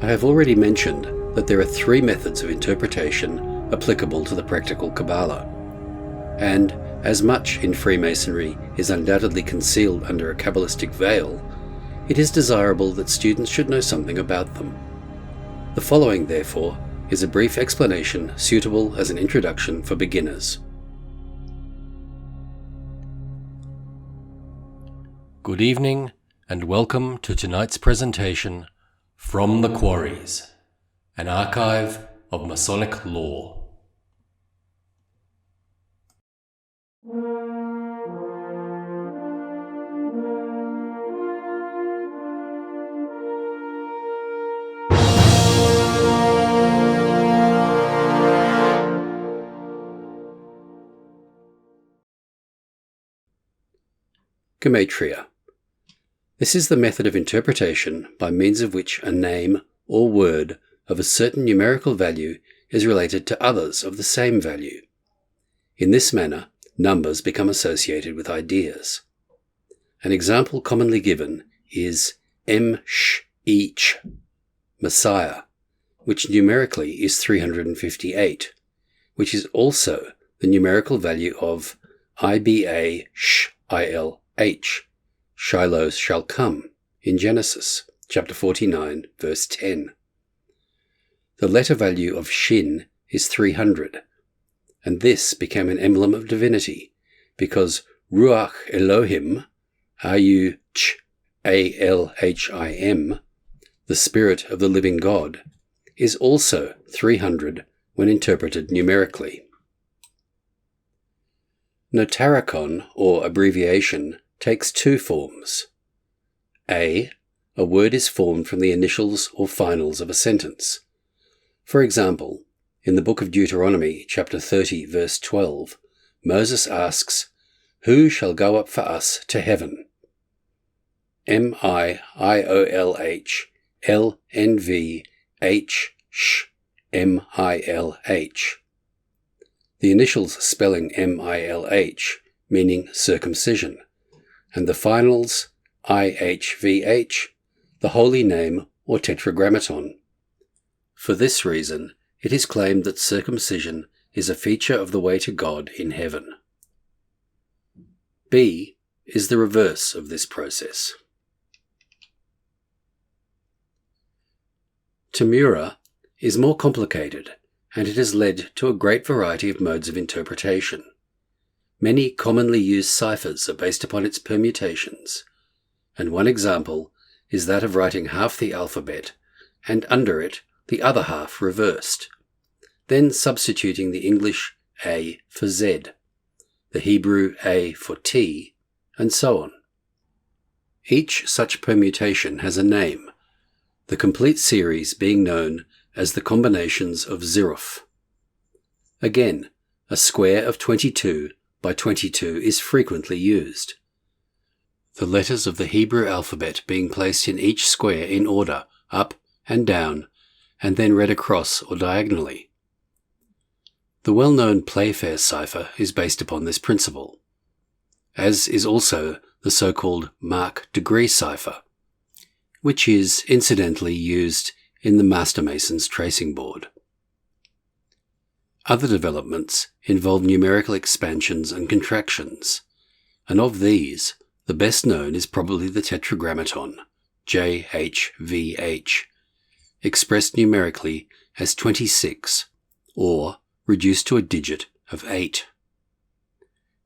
I have already mentioned that there are three methods of interpretation applicable to the practical Kabbalah, and as much in Freemasonry is undoubtedly concealed under a Kabbalistic veil, it is desirable that students should know something about them. The following, therefore, is a brief explanation suitable as an introduction for beginners. Good evening, and welcome to tonight's presentation, From the Quarries, an archive of Masonic lore. Gematria. This is the method of interpretation by means of which a name or word of a certain numerical value is related to others of the same value. In this manner, numbers become associated with ideas. An example commonly given is M-Sh-Each, Messiah, which numerically is 358, which is also the numerical value of I-B-A-Sh-I-L-H, Shiloh shall come, in Genesis, chapter 49, verse 10. The letter value of Shin is 300, and this became an emblem of divinity, because Ruach Elohim, R-U-Ch-A-L-H-I-M, the Spirit of the Living God, is also 300 when interpreted numerically. Notaricon, or abbreviation, takes two forms. A word is formed from the initials or finals of a sentence. For example, in the book of Deuteronomy, chapter 30, verse 12, Moses asks, "Who shall go up for us to heaven?" M-I-O-L-H-L-N-V-H-Sh-M-I-L-H. The initials spelling M-I-L-H, meaning circumcision, and the finals I-H-V-H, the holy name or tetragrammaton. For this reason, it is claimed that circumcision is a feature of the way to God in heaven. B is the reverse of this process. Tamura is more complicated, and it has led to a great variety of modes of interpretation. Many commonly used ciphers are based upon its permutations, and one example is that of writing half the alphabet, and under it the other half reversed, then substituting the English A for Z, the Hebrew A for T, and so on. Each such permutation has a name, the complete series being known as the combinations of Ziruf. Again, a square of 22 by 22 is frequently used, the letters of the Hebrew alphabet being placed in each square in order, up and down, and then read across or diagonally. The well-known Playfair cipher is based upon this principle, as is also the so-called Mark degree cipher, which is incidentally used in the Master Mason's tracing board. Other developments involve numerical expansions and contractions, and of these, the best known is probably the tetragrammaton, JHVH, expressed numerically as 26, or reduced to a digit of 8.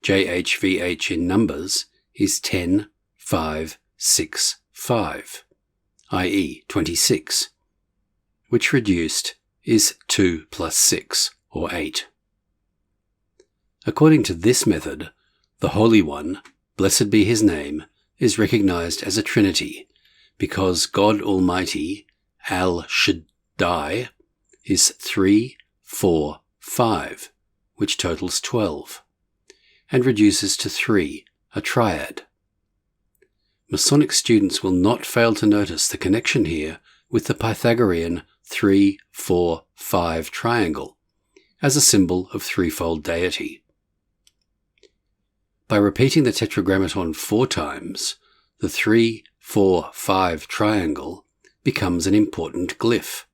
JHVH in numbers is 10, 5, 6, 5, i.e. 26, which reduced is 2 plus 6, or 8. According to this method, the Holy One, blessed be his name, is recognized as a Trinity, because God Almighty, Al-Shaddai, is 3, 4, 5, which totals 12, and reduces to 3, a triad. Masonic students will not fail to notice the connection here with the Pythagorean 3, 4, 5 triangle, as a symbol of threefold deity. By repeating the tetragrammaton 4 times, the 3, 4, 5 triangle becomes an important glyph.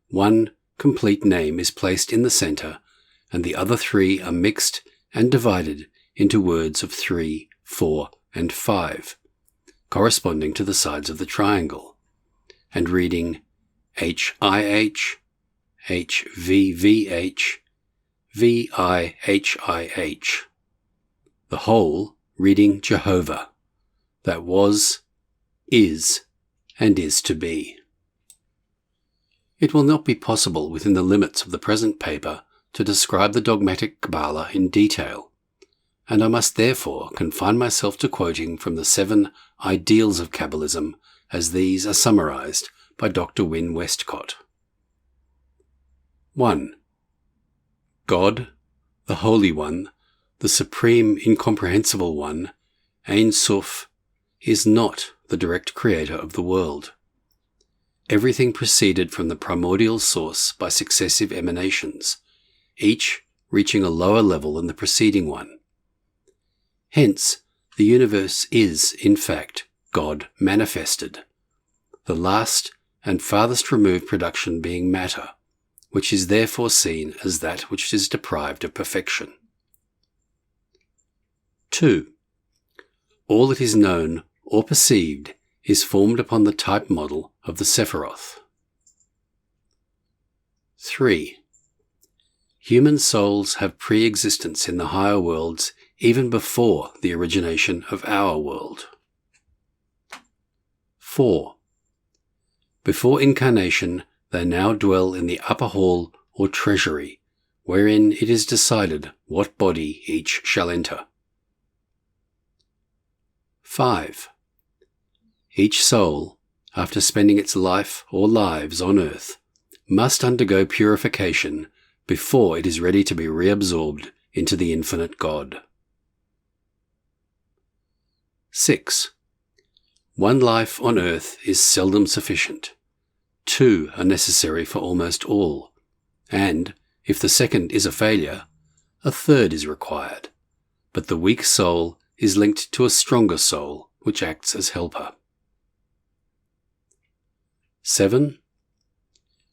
One complete name is placed in the center, and the other three are mixed and divided into words of 3, 4, and 5, corresponding to the sides of the triangle, and reading HIH, HVVH, VIHIH. The whole reading Jehovah, that was, is, and is to be. It will not be possible within the limits of the present paper to describe the dogmatic Kabbalah in detail, and I must therefore confine myself to quoting from the 7 ideals of Kabbalism as these are summarized by Dr. Wynne Westcott. 1. God, the Holy One, the Supreme Incomprehensible One, Ein Sof, is not the direct creator of the world. Everything proceeded from the primordial source by successive emanations, each reaching a lower level than the preceding one. Hence, the universe is, in fact, God manifested, the last and farthest removed production being matter, which is therefore seen as that which is deprived of perfection. 2. All that is known or perceived is formed upon the type model of the Sephiroth. 3. Human souls have pre-existence in the higher worlds even before the origination of our world. 4. Before incarnation, they now dwell in the upper hall or treasury, wherein it is decided what body each shall enter. 5. Each soul, after spending its life or lives on earth, must undergo purification before it is ready to be reabsorbed into the infinite God. 6. One life on earth is seldom sufficient. 2 are necessary for almost all, and, if the second is a failure, a third is required, but the weak soul is linked to a stronger soul which acts as helper. 7.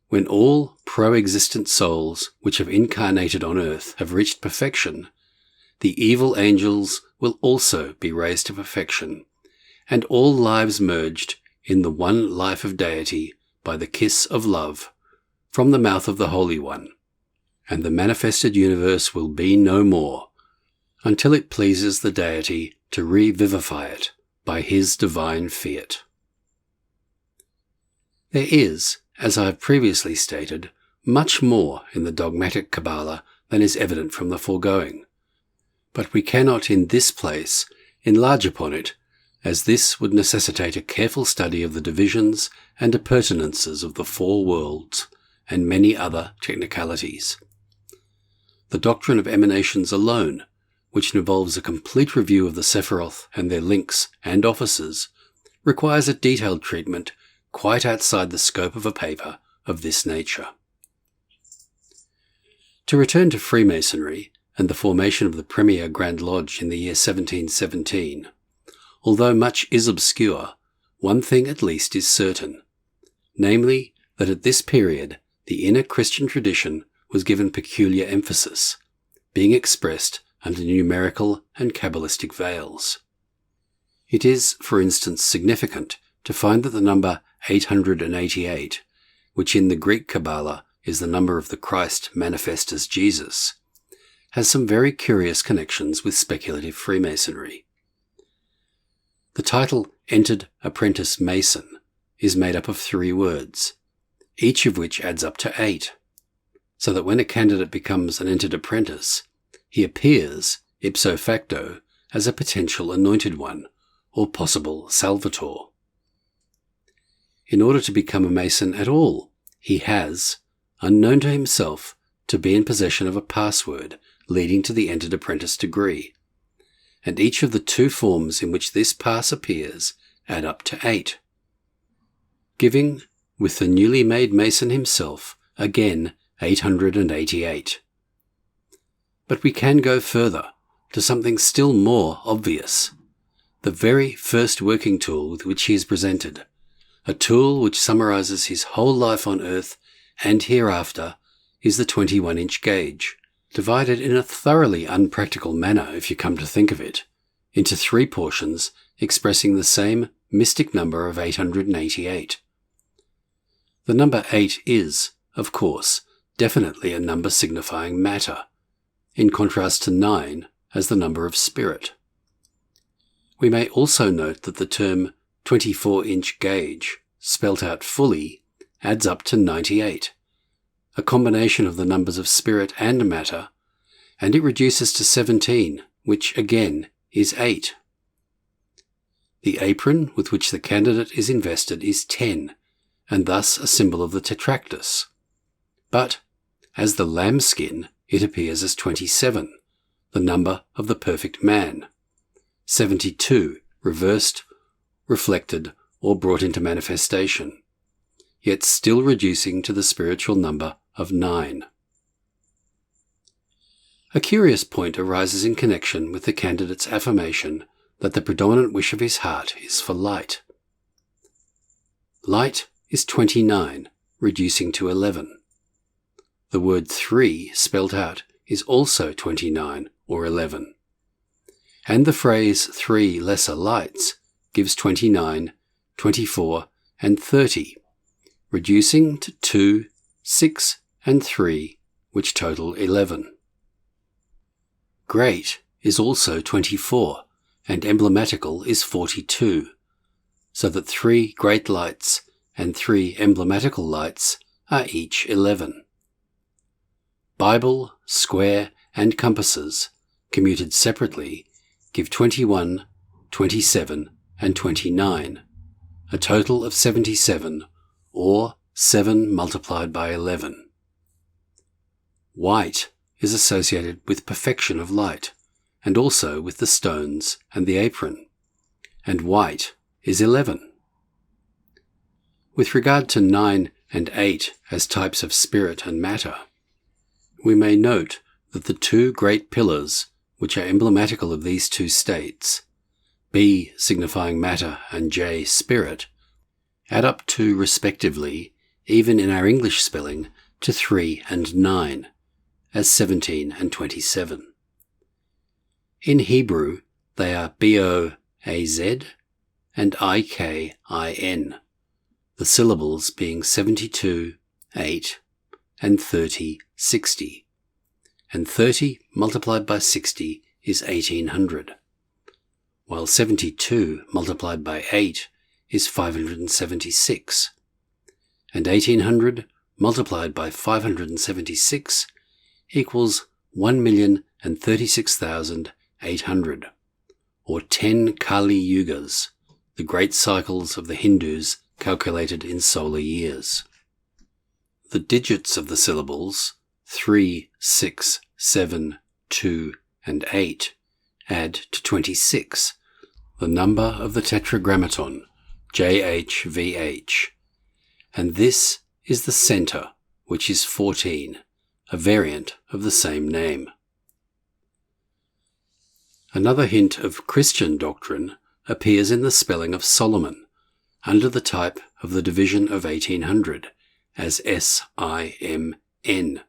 When all pro-existent souls which have incarnated on earth have reached perfection, the evil angels will also be raised to perfection, and all lives merged in the one life of deity by the kiss of love from the mouth of the Holy One, and the manifested universe will be no more, until it pleases the deity to revivify it by his divine fiat. There is, as I have previously stated, much more in the dogmatic Kabbalah than is evident from the foregoing, but we cannot in this place enlarge upon it, as this would necessitate a careful study of the divisions and appurtenances of the 4 worlds and many other technicalities. The doctrine of emanations alone, which involves a complete review of the Sephiroth and their links and offices, requires a detailed treatment quite outside the scope of a paper of this nature. To return to Freemasonry and the formation of the Premier Grand Lodge in the year 1717, although much is obscure, one thing at least is certain, namely that at this period the inner Christian tradition was given peculiar emphasis, being expressed under numerical and Kabbalistic veils. It is, for instance, significant to find that the number 888, which in the Greek Kabbalah is the number of the Christ manifest as Jesus, has some very curious connections with speculative Freemasonry. The title Entered Apprentice Mason is made up of 3 words, each of which adds up to 8, so that when a candidate becomes an entered apprentice, he appears, ipso facto, as a potential anointed one, or possible salvator. In order to become a Mason at all, he has, unknown to himself, to be in possession of a password leading to the entered apprentice degree, and each of the 2 forms in which this pass appears add up to 8, giving, with the newly made Mason himself, again 888. But we can go further, to something still more obvious, the very first working tool with which he is presented, A tool which summarizes his whole life on Earth and hereafter is the 21-inch gauge, divided in a thoroughly unpractical manner if you come to think of it, into 3 portions expressing the same mystic number of 888. The number 8 is, of course, definitely a number signifying matter, in contrast to 9 as the number of spirit. We may also note that the term 24-inch gauge, spelt out fully, adds up to 98, a combination of the numbers of spirit and matter, and it reduces to 17, which again is 8. The apron with which the candidate is invested is 10, and thus a symbol of the tetractys. But, as the lambskin, it appears as 27, the number of the perfect man, 72, reversed, reflected, or brought into manifestation, yet still reducing to the spiritual number of 9. A curious point arises in connection with the candidate's affirmation that the predominant wish of his heart is for light. Light is 29, reducing to 11. The word 3 spelt out is also 29 or 11. And the phrase 3 lesser lights gives 29, 24, and 30, reducing to 2, 6, and 3, which total 11. Great is also 24, and emblematical is 42, so that 3 great lights and 3 emblematical lights are each 11. Bible, square, and compasses, commuted separately, give 21, 27, and 29, a total of 77, or 7 multiplied by 11. White is associated with perfection of light, and also with the stones and the apron, and white is 11. With regard to 9 and 8 as types of spirit and matter, we may note that the 2 great pillars which are emblematical of these 2 states, B signifying matter and J spirit, add up to, respectively, even in our English spelling, to 3 and 9, as 17 and 27. In Hebrew, they are B-O-A-Z and I-K-I-N, the syllables being 72, 8, and 30, 60, and 30 multiplied by 60 is 1800, while 72 multiplied by 8 is 576, and 1800 multiplied by 576 equals 1,036,800, or 10 Kali Yugas, the great cycles of the Hindus calculated in solar years. The digits of the syllables 3, 6, 7, 2, and 8 add to 26, the number of the Tetragrammaton, JHVH, and this is the center, which is 14, a variant of the same name. Another hint of Christian doctrine appears in the spelling of Solomon, under the type of the division of 1800, as S-I-M-N,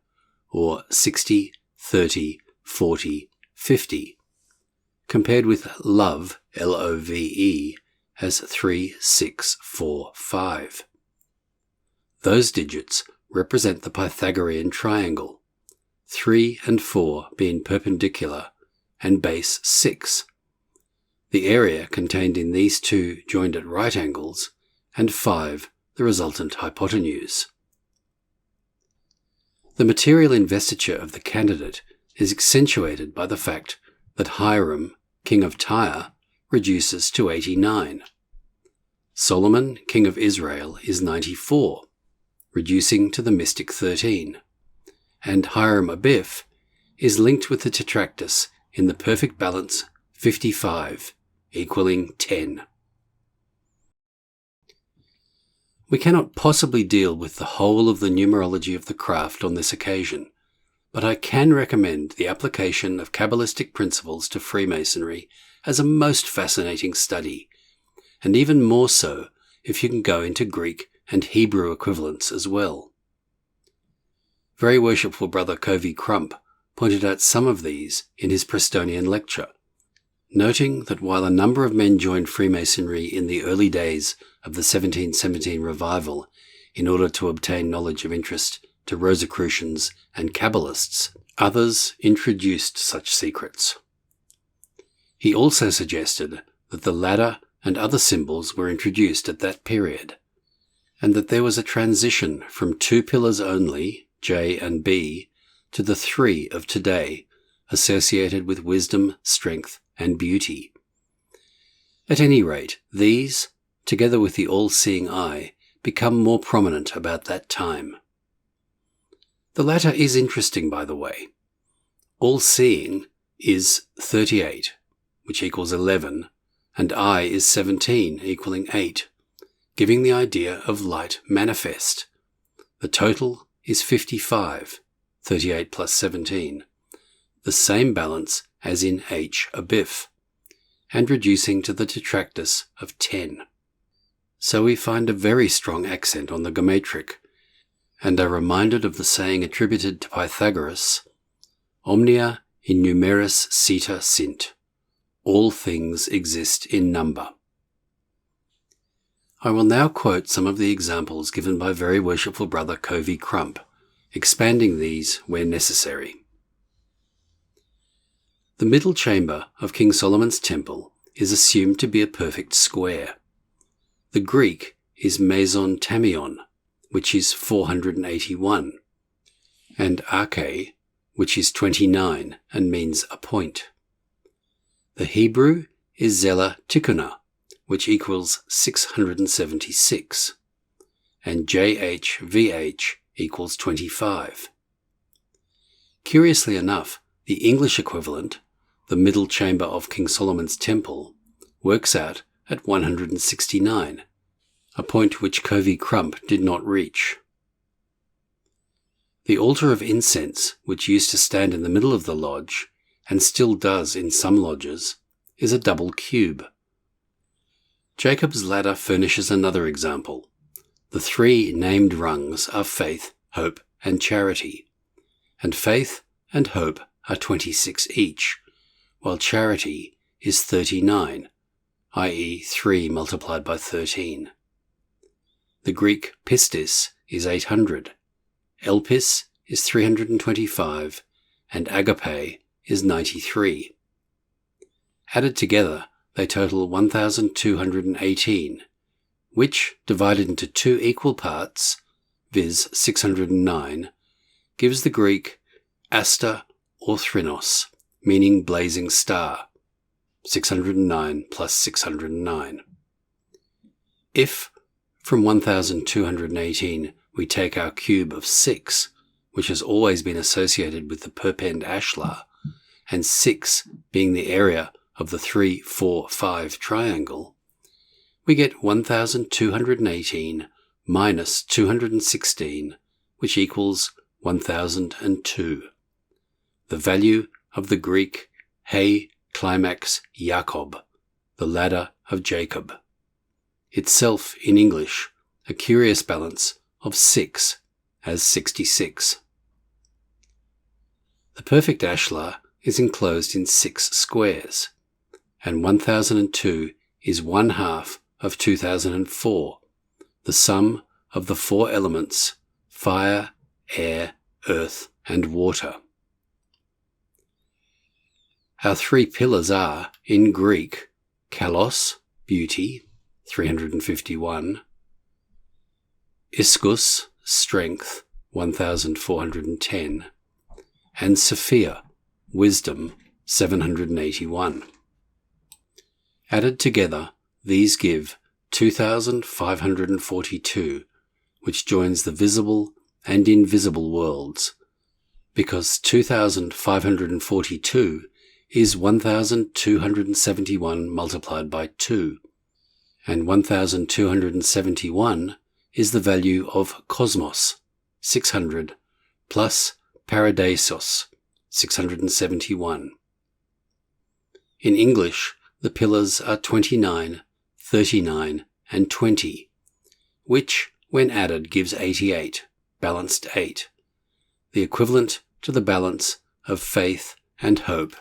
or 60, 30, 40, 50, compared with love, L-O-V-E, as 3, 6, 4, 5. Those digits represent the Pythagorean triangle, 3 and 4 being perpendicular, and base 6, the area contained in these 2 joined at right angles, and 5 the resultant hypotenuse. The material investiture of the candidate is accentuated by the fact that Hiram, king of Tyre, reduces to 89. Solomon, king of Israel, is 94, reducing to the mystic 13, and Hiram Abiff is linked with the tetractys in the perfect balance 55, equaling 10. We cannot possibly deal with the whole of the numerology of the craft on this occasion, but I can recommend the application of Kabbalistic principles to Freemasonry as a most fascinating study, and even more so if you can go into Greek and Hebrew equivalents as well. Very worshipful Brother Covey Crump pointed out some of these in his Prestonian lecture, noting that while a number of men joined Freemasonry in the early days of the 1717 revival in order to obtain knowledge of interest to Rosicrucians and Kabbalists, others introduced such secrets. He also suggested that the ladder and other symbols were introduced at that period, and that there was a transition from 2 pillars only, J and B, to the 3 of today, associated with wisdom, strength, and beauty. At any rate, these, together with the all-seeing eye, become more prominent about that time. The latter is interesting, by the way. All-seeing is 38, which equals 11, and eye is 17, equaling 8, giving the idea of light manifest. The total is 55, 38 plus 17, the same balance as in H abif, and reducing to the detractus of 10. So we find a very strong accent on the geometric, and are reminded of the saying attributed to Pythagoras, omnia in numeris cita sint. All things exist in number. I will now quote some of the examples given by Very Worshipful Brother Covey Crump, expanding these where necessary. The middle chamber of King Solomon's temple is assumed to be a perfect square. The Greek is meson tamion, which is 481, and arche, which is 29 and means a point. The Hebrew is zela tikkuna, which equals 676, and JHVH equals 25. Curiously enough, the English equivalent, the middle chamber of King Solomon's temple, works out at 169, a point which Covey Crump did not reach. The altar of incense, which used to stand in the middle of the lodge, and still does in some lodges, is a double cube. Jacob's ladder furnishes another example. The 3 named rungs are faith, hope, and charity, and faith and hope are 26 each, while charity is 39, i.e. 3 multiplied by 13. The Greek pistis is 800, elpis is 325, and agape is 93. Added together, they total 1,218, which, divided into 2 equal parts, viz. 609, gives the Greek aster or thrinos, meaning blazing star, 609 plus 609. If, from 1,218, we take our cube of 6, which has always been associated with the perpend ashlar, and 6 being the area of the 3, 4, 5 triangle, we get 1,218 minus 216, which equals 1,002. The value of the Greek He climax Jacob, the ladder of Jacob. Itself, in English, a curious balance of 6 as 66. The perfect ashlar is enclosed in 6 squares, and 1002 is 1/2 of 2004, the sum of the 4 elements, fire, air, earth, and water. Our 3 pillars are, in Greek, kalos, beauty, 351, ischus, strength, 1410, and Sophia, wisdom, 781. Added together, these give 2,542, which joins the visible and invisible worlds, because 2,542 is 1,271 multiplied by 2, and 1,271 is the value of cosmos, 600, plus paradisos, 671. In English, the pillars are 29, 39, and 20, which, when added, gives 88, balanced 8, the equivalent to the balance of faith and hope,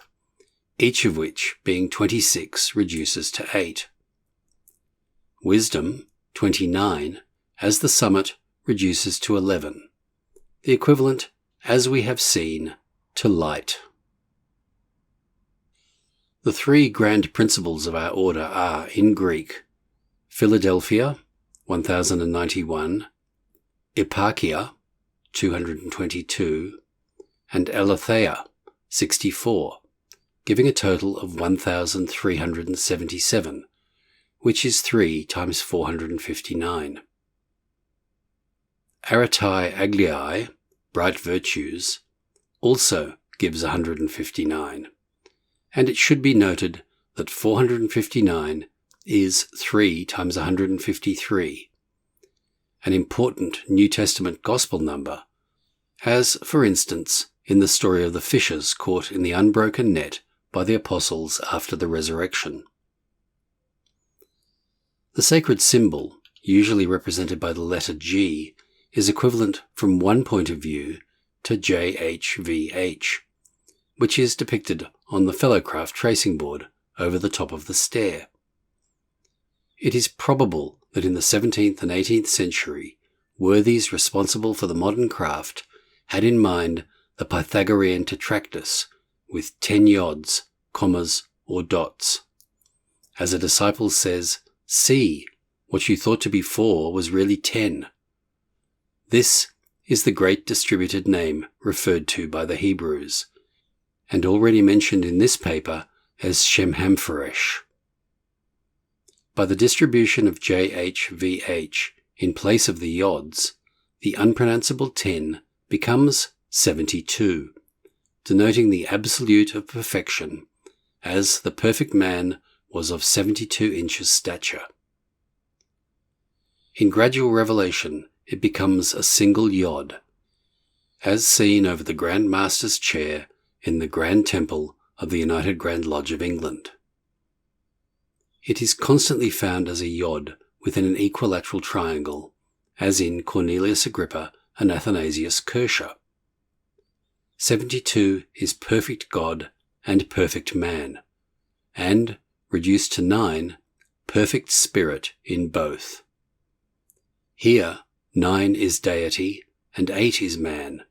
each of which, being 26, reduces to 8. Wisdom, 29, as the summit, reduces to 11, the equivalent, as we have seen, to light. The three grand principles of our order are, in Greek, Philadelphia, 1091, Eparchia, 222, and Aletheia, 64, giving a total of 1,377, which is 3 times 459. Aratai Agliae, bright virtues, also gives 159, and it should be noted that 459 is 3 times 153, an important New Testament Gospel number, as, for instance, in the story of the fishers caught in the unbroken net by the apostles after the resurrection. The sacred symbol, usually represented by the letter G, is equivalent from one point of view to JHVH, which is depicted on the Fellowcraft tracing board over the top of the stair. It is probable that in the 17th and 18th century, worthies responsible for the modern craft had in mind the Pythagorean tetractys with 10 yods, commas, or dots. As a disciple says, "See, what you thought to be 4 was really 10. This is the great distributed name referred to by the Hebrews, and already mentioned in this paper as Shemhamphoresh. By the distribution of JHVH in place of the yods, the unpronounceable 10 becomes 72, denoting the absolute of perfection, as the perfect man was of 72 inches stature. In gradual revelation, it becomes a single yod, as seen over the Grand Master's chair in the Grand Temple of the United Grand Lodge of England. It is constantly found as a yod within an equilateral triangle, as in Cornelius Agrippa and Athanasius Kircher. 72 is perfect God and perfect man, and, reduced to 9, perfect spirit in both. Here, 9 is deity and 8 is man,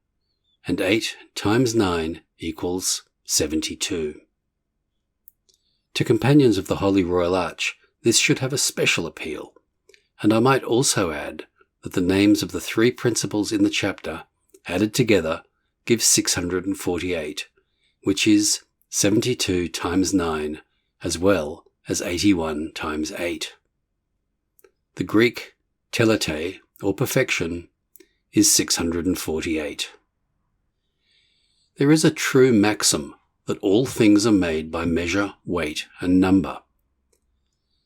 and 8 times 9 equals 72. To companions of the Holy Royal Arch, this should have a special appeal, and I might also add that the names of the three principles in the chapter, added together, give 648, which is 72 times 9, as well as 81 times 8. The Greek telete, or perfection, is 648. There is a true maxim that all things are made by measure, weight, and number.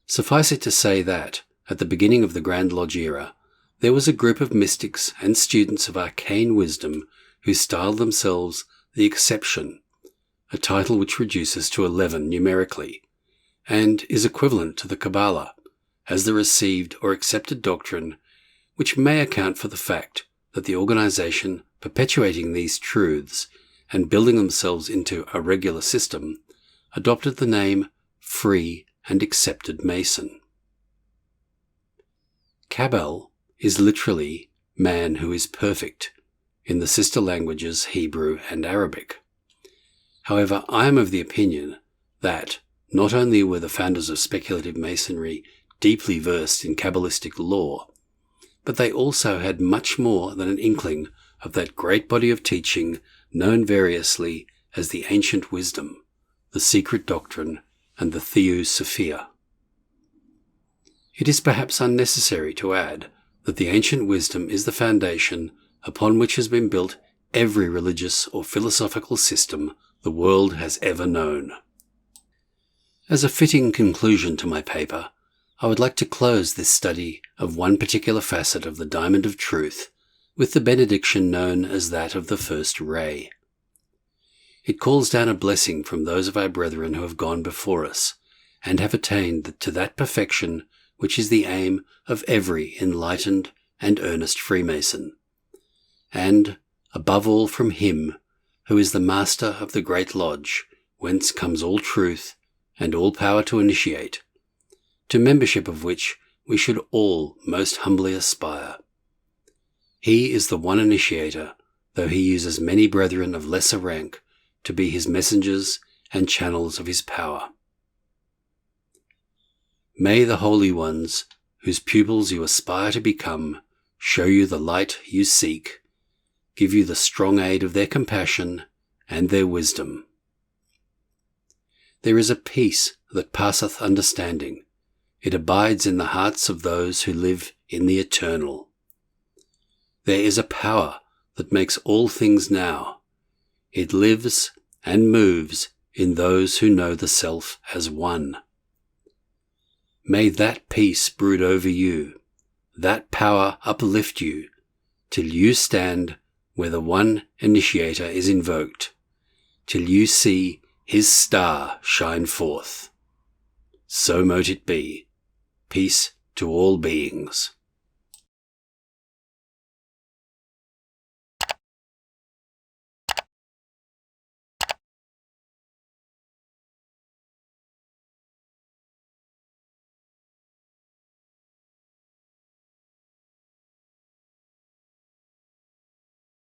Suffice it to say that, at the beginning of the Grand Lodge era, there was a group of mystics and students of arcane wisdom who styled themselves the Exception, a title which reduces to 11 numerically, and is equivalent to the Kabbalah, as the received or accepted doctrine, which may account for the fact that the organization perpetuating these truths and building themselves into a regular system, adopted the name Free and Accepted Mason. Kabbalah is literally man who is perfect, in the sister languages Hebrew and Arabic. However, I am of the opinion that not only were the founders of speculative masonry deeply versed in Kabbalistic lore, but they also had much more than an inkling of that great body of teaching known variously as the Ancient Wisdom, the Secret Doctrine, and the Theosophia. It is perhaps unnecessary to add that the Ancient Wisdom is the foundation upon which has been built every religious or philosophical system the world has ever known. As a fitting conclusion to my paper, I would like to close this study of one particular facet of the Diamond of Truth with the benediction known as that of the first ray. It calls down a blessing from those of our brethren who have gone before us, and have attained to that perfection which is the aim of every enlightened and earnest Freemason, and, above all, from him who is the master of the Great Lodge, whence comes all truth and all power to initiate, to membership of which we should all most humbly aspire. He is the one initiator, though he uses many brethren of lesser rank to be his messengers and channels of his power. May the holy ones, whose pupils you aspire to become, show you the light you seek, give you the strong aid of their compassion and their wisdom. There is a peace that passeth understanding. It abides in the hearts of those who live in the eternal. There is a power that makes all things now. It lives and moves in those who know the self as one. May that peace brood over you, that power uplift you, till you stand where the one initiator is invoked, till you see his star shine forth. So mote it be. Peace to all beings.